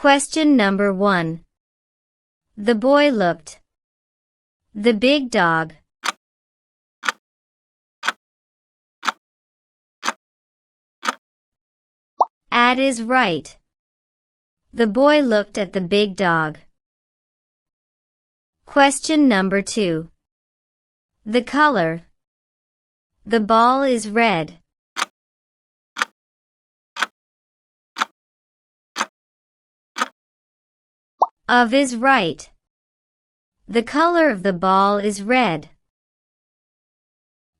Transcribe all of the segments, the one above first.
Question number 1. The boy looked. The big dog. At is right. The boy looked at the big dog. Question number 2. The color. The ball is red. Of is right. The color of the ball is red.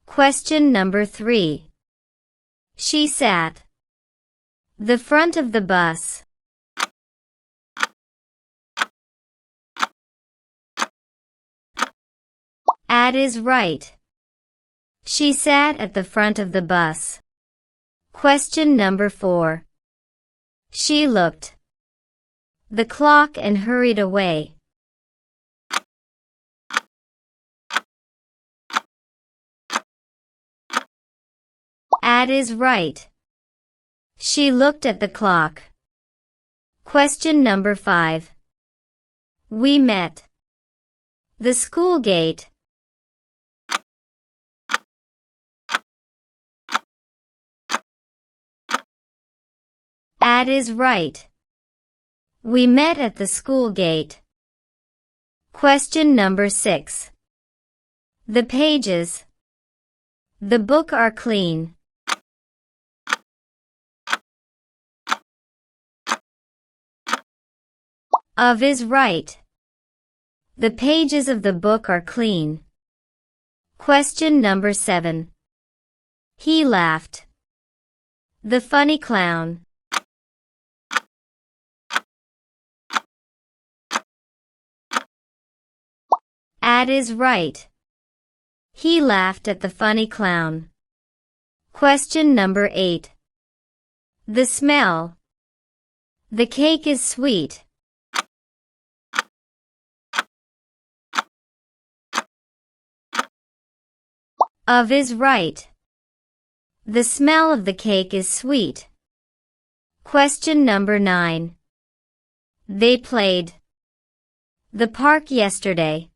Question number 3. She sat. The front of the bus. At is right. She sat at the front of the bus. Question number 4. She looked. The clock and hurried away. At is right. She looked at the clock. Question number 5. We met. The school gate. At is right. We met at the school gate. Question number 6. The pages. The book are clean. Of is right. The pages of the book are clean. Question number 7. He laughed. The funny clown. At is right. He laughed at the funny clown. Question number 8. The smell. The cake is sweet. Of is right. The smell of the cake is sweet. Question number 9. They played. The park yesterday.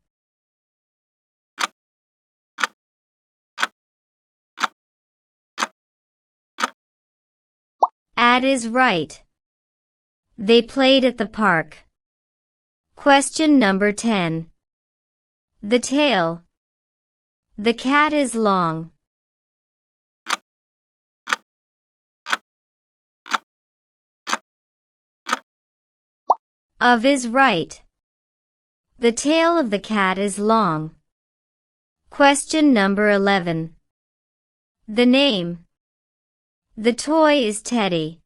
At is right. They played at the park. Question number 10. The tail. The cat is long. Of is right. The tail of the cat is long. Question number 11. The name. The toy is Teddy.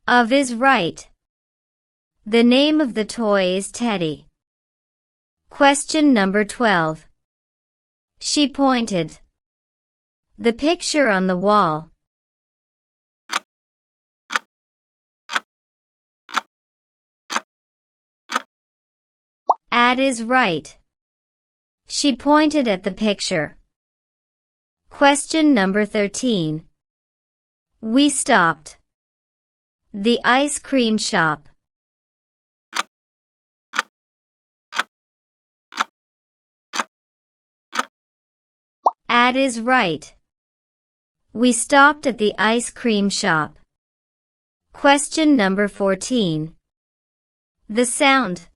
Of is right. The name of the toy is Teddy. Question number 12. She pointed. The picture on the wall. At is right. She pointed at the picture. Question number 13. We stopped. The ice cream shop. At is right. We stopped at the ice cream shop. Question number 14. The sound.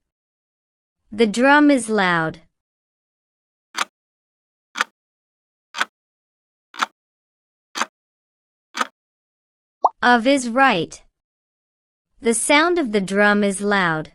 The drum is loud. Of is right. The sound of the drum is loud.